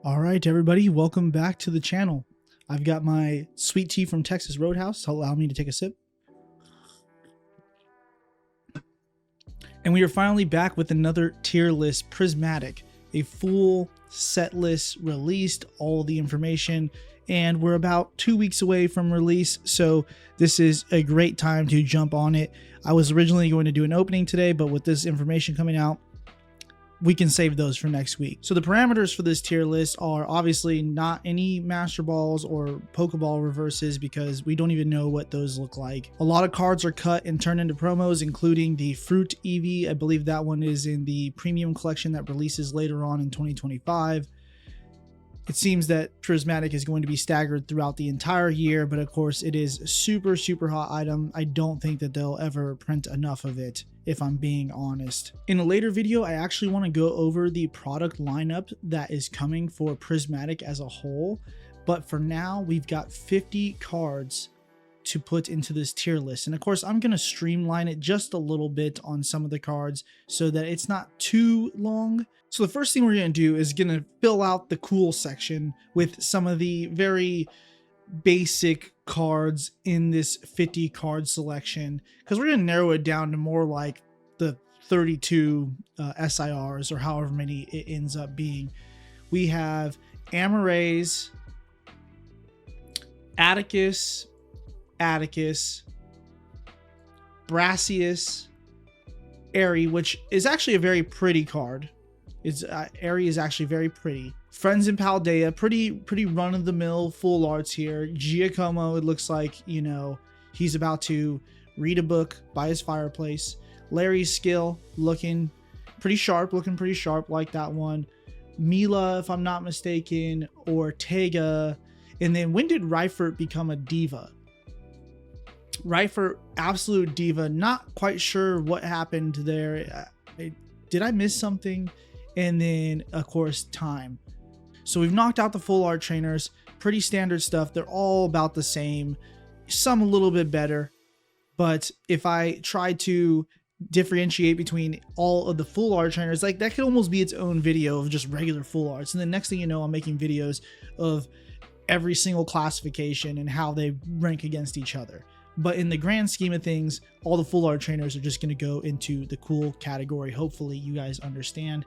All right, everybody, welcome back to the channel. I've got my sweet tea from Texas Roadhouse. Allow me to take a sip. And we are finally back with another tier list Prismatic, a full set list released, all the information, and we're about 2 weeks away from release, so this is a great time to jump on it. I was originally going to do an opening today, but with this information coming out, we can save those for next week. So the parameters for this tier list are obviously not any Master Balls or Pokeball reverses because we don't even know what those look like. A lot of cards are cut and turned into promos, including the Fruit Eevee. I believe that one is in the premium collection that releases later on in 2025. It seems that Prismatic is going to be staggered throughout the entire year, but of course it is a super hot item. I don't think that they'll ever print enough of it, if I'm being honest. In a later video, I actually want to go over the product lineup that is coming for Prismatic as a whole, but for now we've got 50 cards to put into this tier list, and of course I'm going to streamline it just a little bit on some of the cards so that it's not too long. So the first thing we're going to do is going to fill out the cool section with some of the very basic cards in this 50 card selection, because we're going to narrow it down to more like the 32 SIRs or however many it ends up being. We have Amaraze, Atticus, Brassius, Airy, which is actually a very pretty card. Airy is actually very pretty. Friends in Paldea, pretty run-of-the-mill full arts here. Giacomo, it looks like, you know, he's about to read a book by his fireplace. Larry's skill, looking pretty sharp like that one. Mila, if I'm not mistaken, Ortega. And then when did Reifert become a diva? Reifert, absolute diva. Not quite sure what happened there. Did I miss something? And then, of course, Time. So we've knocked out the full art trainers. Pretty standard stuff. They're all about the same. Some a little bit better. But if I try to differentiate between all of the full art trainers, like that could almost be its own video of just regular full arts. And the next thing you know, I'm making videos of every single classification and how they rank against each other. But in the grand scheme of things, all the full art trainers are just going to go into the cool category. Hopefully you guys understand.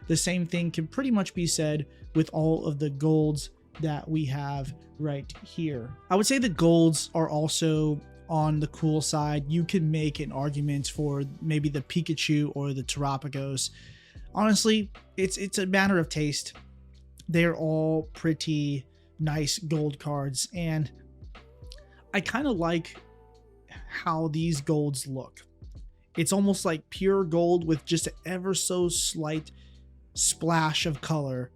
The same thing can pretty much be said with all of the golds that we have right here. I would say the golds are also on the cool side. You can make an argument for maybe the Pikachu or the Terapagos. Honestly, it's a matter of taste. They're all pretty nice gold cards, and I kind of like how these golds look. It's almost like pure gold with just an ever so slight splash of color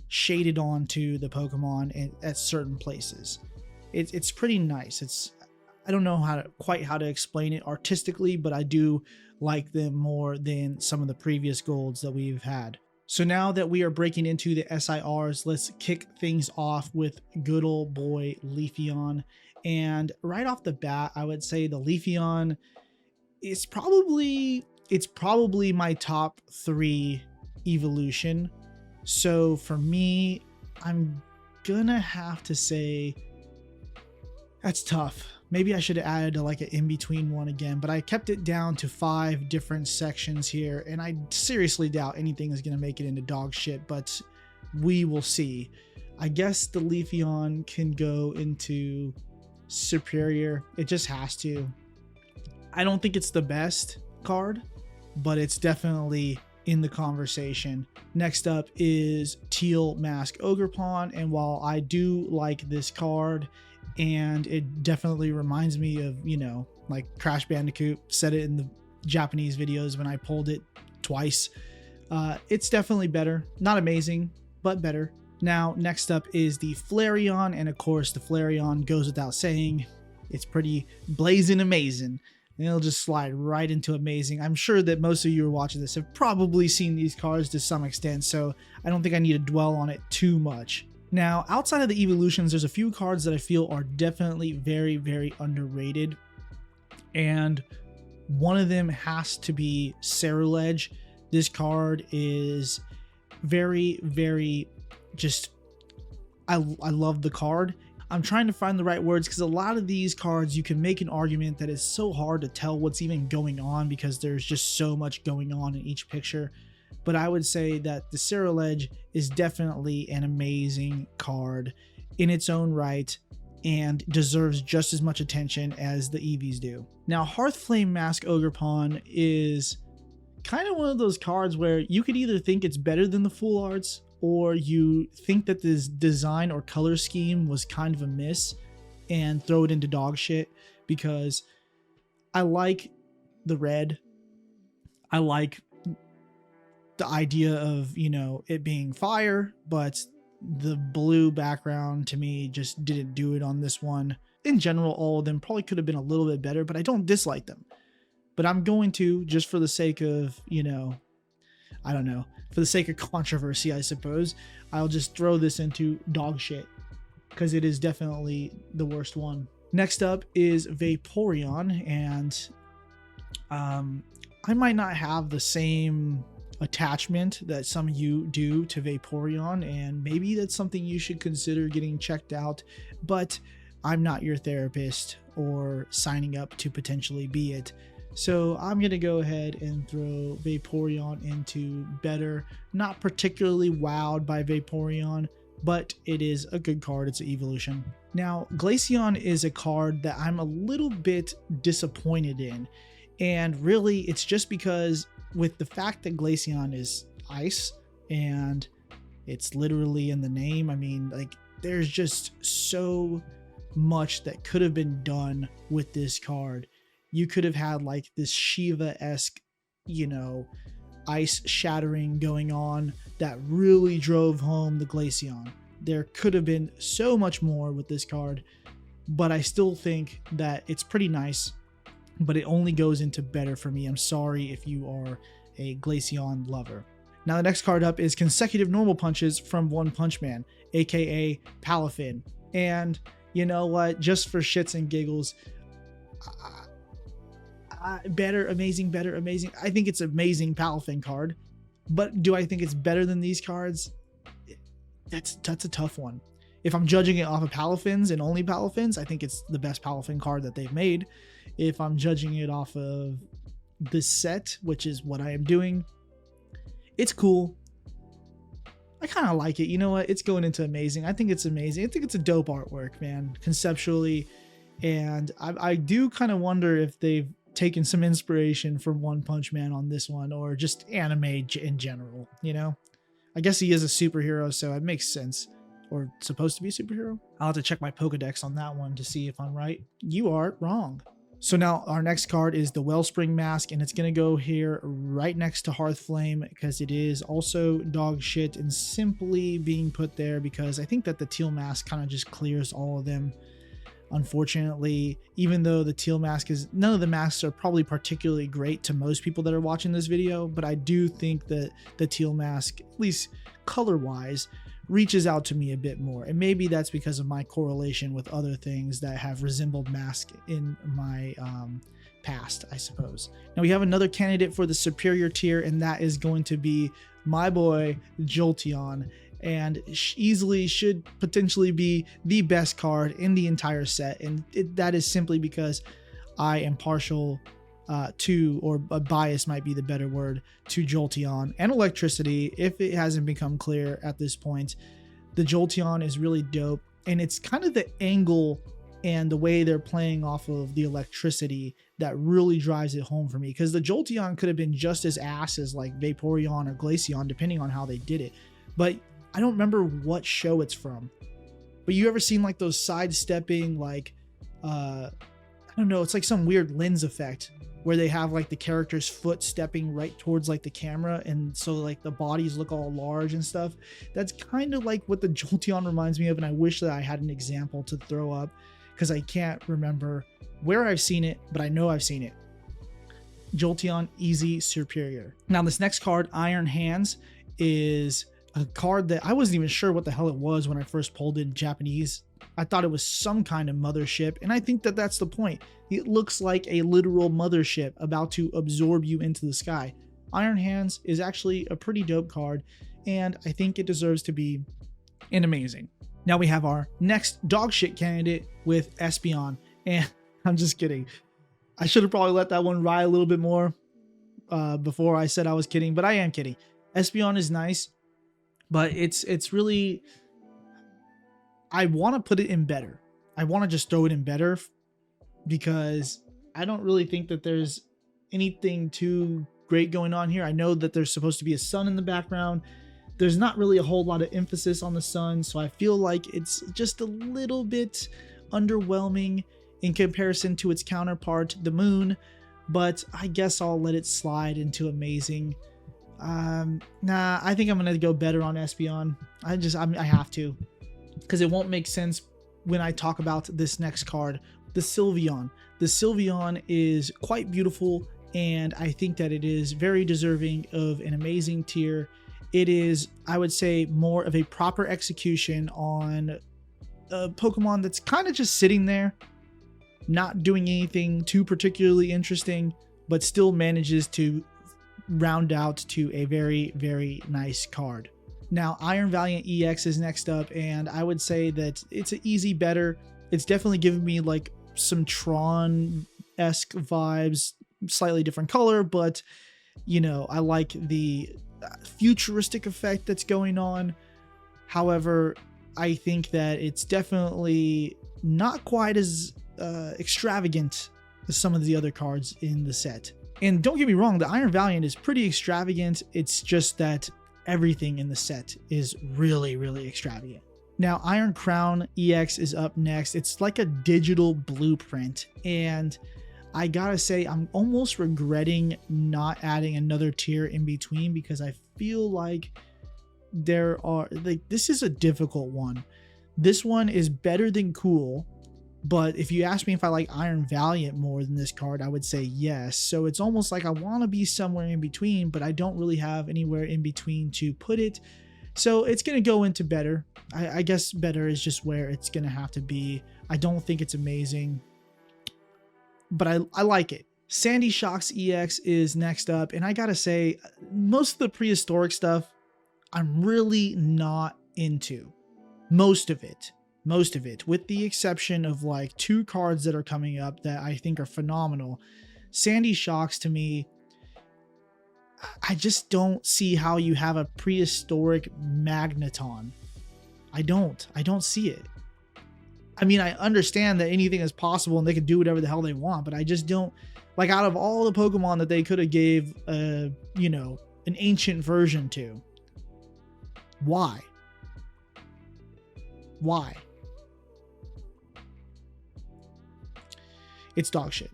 shaded onto the Pokemon at certain places. It's pretty nice. I don't know quite how to explain it artistically, but I do like them more than some of the previous golds that we've had. So now that we are breaking into the SIRs, let's kick things off with good old boy Leafeon. And right off the bat, I would say the Leafeon is probably my top 3 evolution. So for me, I'm gonna have to say that's tough. Maybe I should have added like an in-between one again, but I kept it down to 5 different sections here, and I seriously doubt anything is gonna make it into dog shit, but we will see. I guess the Leafeon can go into superior. It just has to. I don't think it's the best card, but it's definitely in the conversation. Next up is Teal Mask Ogerpon, and while I do like this card and it definitely reminds me of, you know, like Crash Bandicoot, said it in the Japanese videos when I pulled it twice, it's definitely better. Not amazing, but better. Now, next up is the Flareon, and of course the Flareon goes without saying, it's pretty blazing amazing. And it'll just slide right into amazing. I'm sure that most of you who are watching this have probably seen these cards to some extent, so I don't think I need to dwell on it too much. Now, outside of the evolutions, there's a few cards that I feel are definitely very underrated, and one of them has to be Ceruledge. This card is very just, I love the card. I'm trying to find the right words because a lot of these cards you can make an argument that it's so hard to tell what's even going on because there's just so much going on in each picture. But I would say that the Cerulege is definitely an amazing card in its own right and deserves just as much attention as the Eevees do. Now, Hearthflame Mask Ogerpon is kind of one of those cards where you could either think it's better than the full arts, or you think that this design or color scheme was kind of a miss and throw it into dog shit, because I like the red. I like the idea of, you know, it being fire, but the blue background to me just didn't do it on this one. In general, all of them probably could have been a little bit better, but I don't dislike them. But I'm going to, just for the sake of, you know, I don't know, for the sake of controversy, I suppose, I'll just throw this into dog shit because it is definitely the worst one. Next up is Vaporeon, and I might not have the same attachment that some of you do to Vaporeon, and maybe that's something you should consider getting checked out, but I'm not your therapist or signing up to potentially be it. So I'm going to go ahead and throw Vaporeon into better. Not particularly wowed by Vaporeon, but it is a good card. It's an evolution. Now, Glaceon is a card that I'm a little bit disappointed in. And really, it's just because with the fact that Glaceon is ice and it's literally in the name, I mean, like, there's just so much that could have been done with this card. You could have had like this Shiva-esque, you know, ice shattering going on that really drove home the Glaceon. There could have been so much more with this card, but I still think that it's pretty nice, but it only goes into better for me. I'm sorry if you are a Glaceon lover. Now the next card up is Consecutive Normal Punches from One Punch Man, aka Palafin. And you know what, just for shits and giggles, better, amazing, better, amazing. I think it's an amazing Palafin card, but do I think it's better than these cards? That's a tough one. If I'm judging it off of Palafins and only Palafins, I think it's the best Palafin card that they've made. If I'm judging it off of this set, which is what I am doing, it's cool. I kind of like it. You know what? It's going into amazing. I think it's amazing. I think it's a dope artwork, man, conceptually. And I do kind of wonder if they've taken some inspiration from One Punch Man on this one, or just anime in general, you know? I guess he is a superhero, so it makes sense. Or supposed to be a superhero. I'll have to check my Pokedex on that one to see if I'm right. You are wrong. So now our next card is the Wellspring Mask, and it's going to go here right next to Hearthflame because it is also dog shit and simply being put there because I think that the Teal Mask kind of just clears all of them. Unfortunately, even though the Teal Mask is, none of the masks are probably particularly great to most people that are watching this video, but I do think that the Teal Mask, at least color-wise, reaches out to me a bit more. And maybe that's because of my correlation with other things that have resembled Mask in my past, I suppose. Now we have another candidate for the superior tier, and that is going to be my boy Jolteon, and easily should potentially be the best card in the entire set. And that is simply because I am partial to, or a bias might be the better word, to Jolteon and Electricity. If it hasn't become clear at this point, the Jolteon is really dope, and it's kind of the angle and the way they're playing off of the Electricity that really drives it home for me, because the Jolteon could have been just as ass as like Vaporeon or Glaceon depending on how they did it. But I don't remember what show it's from, but you ever seen like those sidestepping, like I don't know, it's like some weird lens effect where they have like the character's foot stepping right towards like the camera, and so like the bodies look all large and stuff. That's kind of like what the Jolteon reminds me of, and I wish that I had an example to throw up because I can't remember where I've seen it, but I know I've seen it. Jolteon, easy superior. Now this next card, Iron Hands, is a card that I wasn't even sure what the hell it was when I first pulled it in Japanese. I thought it was some kind of mothership, and I think that that's the point. It looks like a literal mothership about to absorb you into the sky. Iron Hands is actually a pretty dope card, and I think it deserves to be and amazing. Now we have our next dog shit candidate with Espeon, and I'm just kidding. I should have probably let that one ride a little bit more before I said I was kidding, but I am kidding. Espeon is nice, but it's really, I want to put it in better. I want to just throw it in better because I don't really think that there's anything too great going on here. I know that there's supposed to be a sun in the background. There's not really a whole lot of emphasis on the sun, so I feel like it's just a little bit underwhelming in comparison to its counterpart, the moon, but I guess I'll let it slide into amazing. Nah, I think I'm gonna go better on Espeon. I have to, because it won't make sense when I talk about this next card, the Sylveon. The Sylveon is quite beautiful, and I think that it is very deserving of an amazing tier. It is, I would say, more of a proper execution on a Pokemon that's kind of just sitting there, not doing anything too particularly interesting, but still manages to round out to a very, very nice card. Now, Iron Valiant EX is next up, and I would say that it's an easy better. It's definitely giving me like some Tron-esque vibes, slightly different color, but you know, I like the futuristic effect that's going on. However, I think that it's definitely not quite as extravagant as some of the other cards in the set. And don't get me wrong, the Iron Valiant is pretty extravagant. It's just that everything in the set is really, really extravagant. Now, Iron Crown EX is up next. It's like a digital blueprint, and I gotta say, I'm almost regretting not adding another tier in between, because I feel like this is a difficult one. This one is better than cool, but if you ask me if I like Iron Valiant more than this card, I would say yes. So it's almost like I want to be somewhere in between, but I don't really have anywhere in between to put it. So it's going to go into better. I guess better is just where it's going to have to be. I don't think it's amazing, but I like it. Sandy Shocks EX is next up, and I gotta say, most of the prehistoric stuff I'm really not into. Most of it, with the exception of like 2 cards that are coming up that I think are phenomenal. Sandy Shocks, to me, I just don't see how you have a prehistoric Magneton. I don't see it. I mean, I understand that anything is possible and they can do whatever the hell they want, but I just don't, like, out of all the Pokemon that they could have gave, you know, an ancient version to, why? It's dog shit.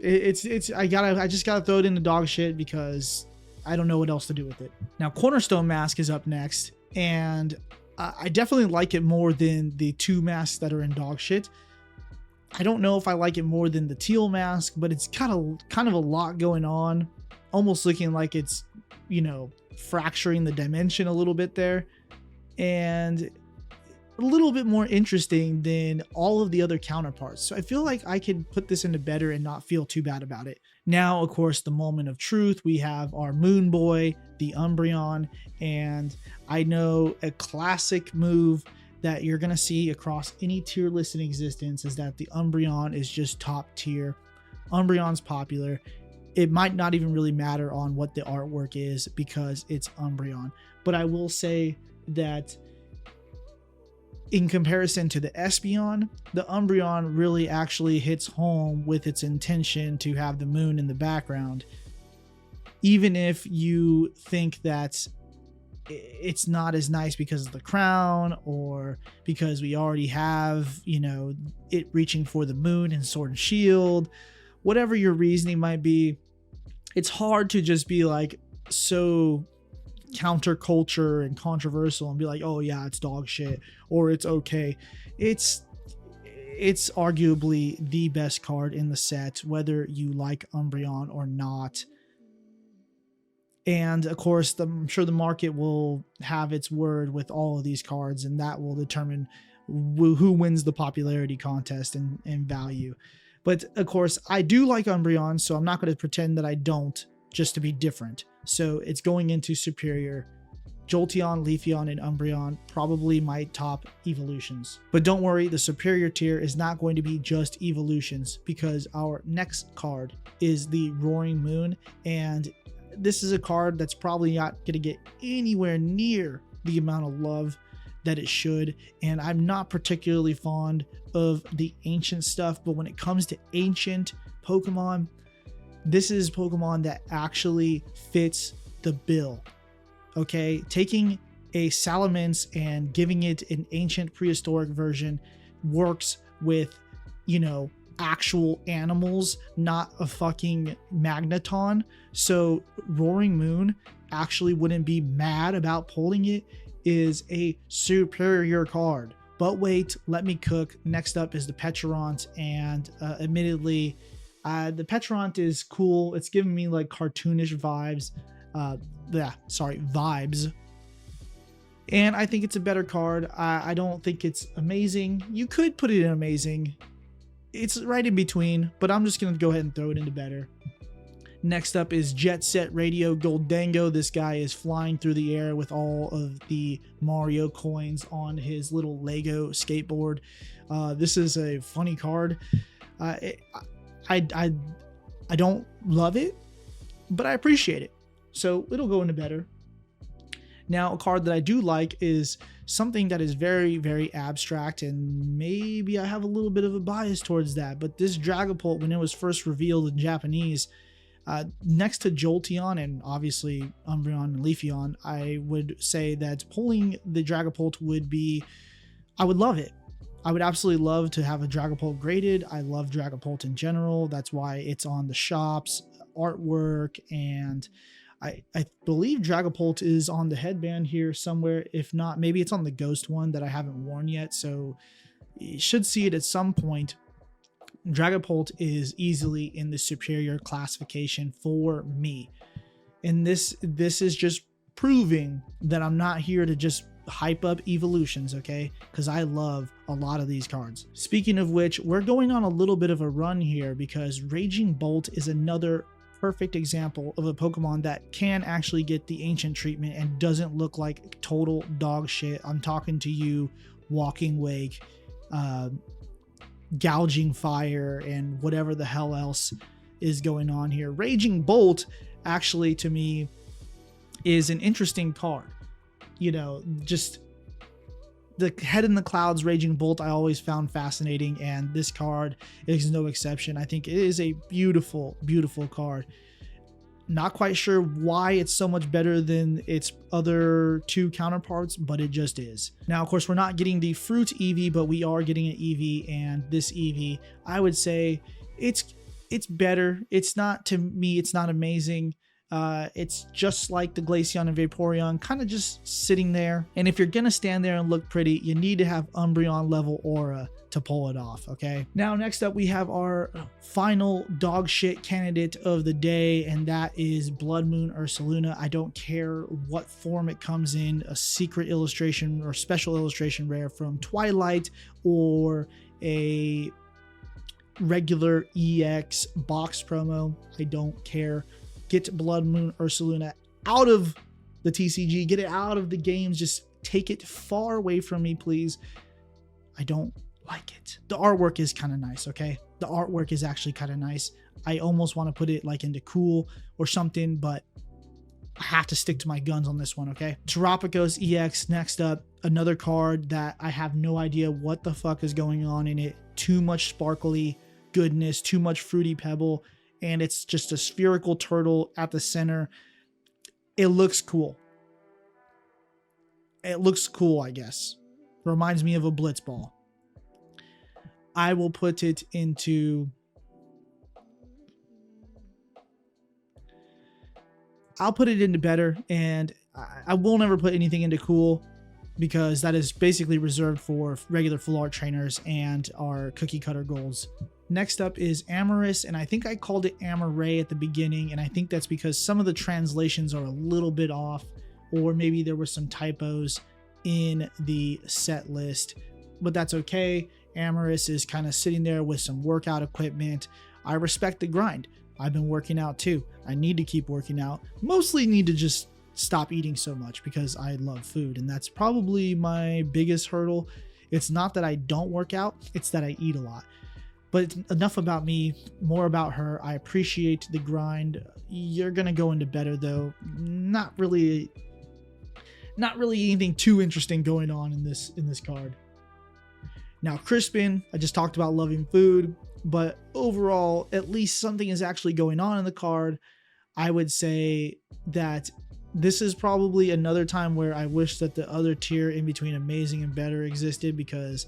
I just gotta throw it into dog shit because I don't know what else to do with it. Now, Cornerstone Mask is up next, and I definitely like it more than the 2 masks that are in dog shit. I don't know if I like it more than the teal mask, but it's kind of a lot going on, almost looking like it's, you know, fracturing the dimension a little bit there, and a little bit more interesting than all of the other counterparts. So I feel like I could put this into better and not feel too bad about it. Now, of course, the moment of truth, we have our Moon Boy, the Umbreon, and I know a classic move that you're going to see across any tier list in existence is that the Umbreon is just top tier. Umbreon's popular. It might not even really matter on what the artwork is because it's Umbreon. But I will say that in comparison to the Espeon, the Umbreon really actually hits home with its intention to have the moon in the background. Even if you think that it's not as nice because of the crown, or because we already have, you know, it reaching for the moon in Sword and Shield, whatever your reasoning might be, it's hard to just be like so counterculture and controversial and be like, oh yeah, it's dog shit or it's okay. It's arguably the best card in the set, whether you like Umbreon or not. And of course, I'm sure the market will have its word with all of these cards, and that will determine who wins the popularity contest and value. But of course, I do like Umbreon, so I'm not going to pretend that I don't, just to be different. So it's going into superior Jolteon, Leafeon, and Umbreon, probably my top evolutions. But don't worry, the superior tier is not going to be just evolutions, because our next card is the Roaring Moon, and this is a card that's probably not going to get anywhere near the amount of love that it should, and I'm not particularly fond of the ancient stuff, but when it comes to ancient Pokemon, this is Pokemon that actually fits the bill. Okay, taking a Salamence and giving it an ancient prehistoric version works with, you know, actual animals, not a fucking Magneton. So Roaring Moon actually wouldn't be mad about pulling it. Is a superior card. But wait, let me cook. Next up is the Petarant, and admittedly, the Petarant is cool. It's giving me like cartoonish vibes. Vibes. And I think it's a better card. I don't think it's amazing. You could put it in amazing. It's right in between, but I'm just going to go ahead and throw it into better. Next up is Jet Set Radio Goldango. This guy is flying through the air with all of the Mario coins on his little Lego skateboard. This is a funny card. I don't love it, but I appreciate it. So it'll go into better. Now, a card that I do like is something that is very, very abstract, and maybe I have a little bit of a bias towards that, but this Dragapult, when it was first revealed in Japanese, next to Jolteon and obviously Umbreon and Leafeon, I would say that pulling the Dragapult would be, I would love it. I would absolutely love to have a Dragapult graded. I love Dragapult in general. That's why it's on the shop's artwork, and I believe Dragapult is on the headband here somewhere. If not, maybe it's on the Ghost one that I haven't worn yet, so you should see it at some point. Dragapult is easily in the superior classification for me, and this is just proving that I'm not here to just hype up evolutions, okay? Because I love a lot of these cards. Speaking of which, we're going on a little bit of a run here, because Raging Bolt is another perfect example of a Pokemon that can actually get the ancient treatment and doesn't look like total dog shit. I'm talking to you, Walking Wake, Gouging Fire, and whatever the hell else is going on here. Raging Bolt, actually, to me, is an interesting card. You know, just the Head in the Clouds Raging Bolt I always found fascinating, and this card is no exception. I think it is a beautiful, beautiful card. Not quite sure why it's so much better than its other two counterparts, but it just is. Now, of course, we're not getting the Fruit Eevee, but we are getting an Eevee, and this Eevee, I would say it's better. It's not, to me, it's not amazing. It's just like the Glaceon and Vaporeon, kind of just sitting there. And if you're gonna stand there and look pretty, you need to have Umbreon level aura to pull it off, okay? Now, next up, we have our final dog shit candidate of the day, and that is Blood Moon Ursaluna. I don't care what form it comes in, a secret illustration or special illustration rare from Twilight, or a regular EX box promo. I don't care. Get Blood Moon Ursaluna out of the TCG. Get it out of the games. Just take it far away from me, please. I don't like it. The artwork is kind of nice, okay? The artwork is actually kind of nice. I almost want to put it like into cool or something, but I have to stick to my guns on this one, okay? Terapagos EX next up. Another card that I have no idea what the fuck is going on in it. Too much sparkly goodness, too much Fruity Pebble, and it's just a spherical turtle at the center. It looks cool. It looks cool, I guess. Reminds me of a Blitzball. I will put it into... I'll put it into better, and I will never put anything into cool, because that is basically reserved for regular full art trainers and our cookie cutter goals. Next up is Amorous, and I think I called it Amoray at the beginning, and I think that's because some of the translations are a little bit off, or maybe there were some typos in the set list, but that's okay. Amorous is kind of sitting there with some workout equipment. I respect the grind. I've been working out too. I need to keep working out. Mostly need to just stop eating so much because I love food, and that's probably my biggest hurdle. It's not that I don't work out, it's that I eat a lot. But enough about me, more about her. I appreciate the grind. You're gonna go into better though. Not really anything too interesting going on in this card. Now Crispin, I just talked about loving food, but overall, at least something is actually going on in the card. I would say that this is probably another time where I wish that the other tier in between amazing and better existed, because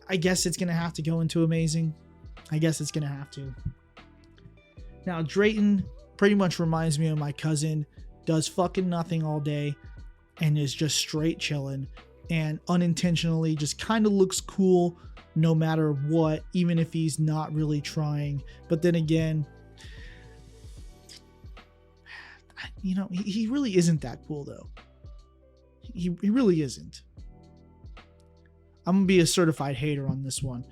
I guess it's going to have to go into amazing. I guess it's going to have to. Now, Drayton pretty much reminds me of my cousin. Does fucking nothing all day and is just straight chilling, and unintentionally just kind of looks cool no matter what, even if he's not really trying. But then again, you know, he really isn't that cool though. He really isn't. I'm gonna be a certified hater on this one.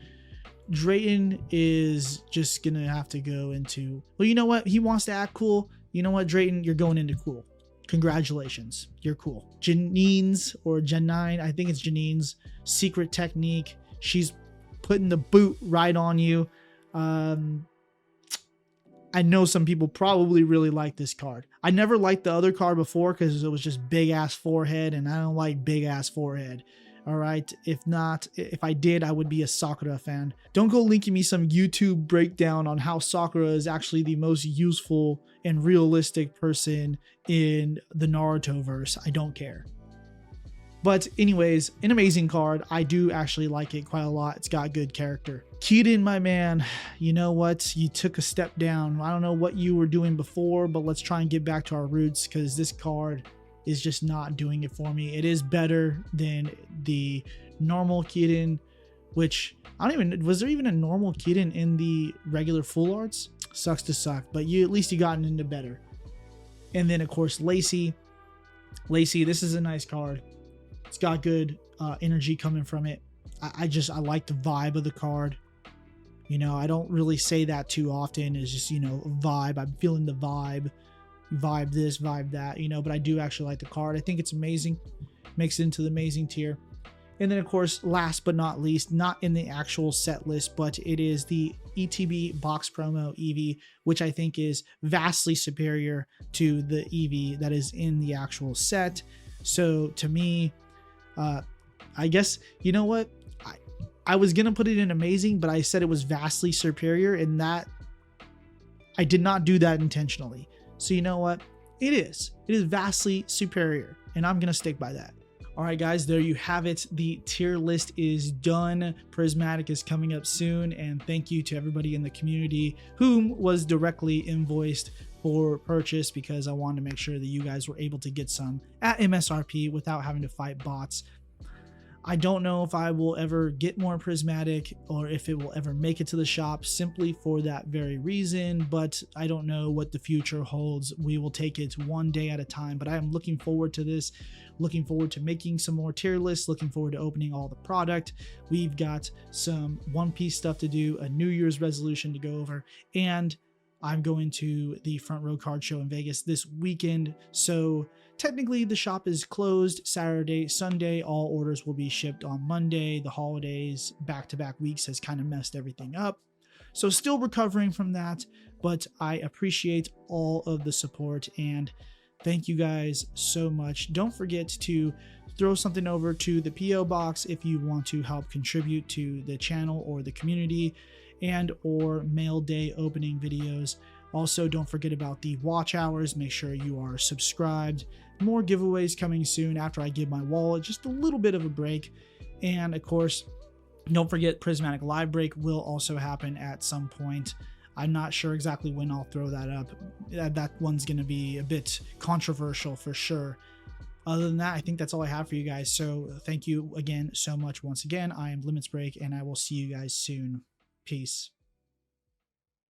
Drayton is just gonna have to go into, well, you know what? He wants to act cool. You know what, Drayton? You're going into cool. Congratulations. You're cool. Janine's, or Janine, I think it's Janine's secret technique. She's putting the boot right on you. I know some people probably really like this card. I never liked the other card before because it was just big ass forehead, and I don't like big ass forehead. All right. If I did, I would be a Sakura fan. Don't go linking me some YouTube breakdown on how Sakura is actually the most useful and realistic person in the Naruto verse. I don't care. But anyways, an amazing card. I do actually like it quite a lot. It's got good character. Keaton, my man, you know what? You took a step down. I don't know what you were doing before, but let's try and get back to our roots, because this card is just not doing it for me. It is better than the normal Keaton, which I don't even, was there even a normal Keaton in the regular full arts? Sucks to suck, but at least you gotten into better. And then of course Lacey, this is a nice card. It's got good energy coming from it. I like the vibe of the card. You know, I don't really say that too often. It's just, you know, vibe. I'm feeling the vibe this, vibe that, you know, but I do actually like the card. I think it's amazing. Makes it into the amazing tier. And then of course, last but not least, not in the actual set list, but it is the ETB box promo Eevee, which I think is vastly superior to the Eevee that is in the actual set. So to me, I guess, you know what? I was going to put it in amazing, but I said it was vastly superior, and that I did not do that intentionally. So you know what? It is vastly superior, and I'm going to stick by that. All right, guys, there you have it. The tier list is done. Prismatic is coming up soon, and thank you to everybody in the community whom was directly invoiced for purchase, because I wanted to make sure that you guys were able to get some at MSRP without having to fight bots. I don't know if I will ever get more Prismatic or if it will ever make it to the shop, simply for that very reason, but I don't know what the future holds. We will take it one day at a time, but I am looking forward to this, looking forward to making some more tier lists, looking forward to opening all the product. We've got some One Piece stuff to do, a New Year's resolution to go over, and I'm going to the Front Row Card Show in Vegas this weekend, so technically the shop is closed Saturday, Sunday. All orders will be shipped on Monday. The holidays, back-to-back weeks, has kind of messed everything up, so still recovering from that, but I appreciate all of the support, and thank you guys so much. Don't forget to throw something over to the PO box if you want to help contribute to the channel or the community, and or mail day opening videos. Also, don't forget about the watch hours. Make sure you are subscribed. More giveaways coming soon after I give my wallet just a little bit of a break. And of course, don't forget Prismatic Live Break will also happen at some point. I'm not sure exactly when I'll throw that up. That one's going to be a bit controversial for sure. Other than that, I think that's all I have for you guys. So thank you again so much once again. I am Limitsbreak, and I will see you guys soon. Peace.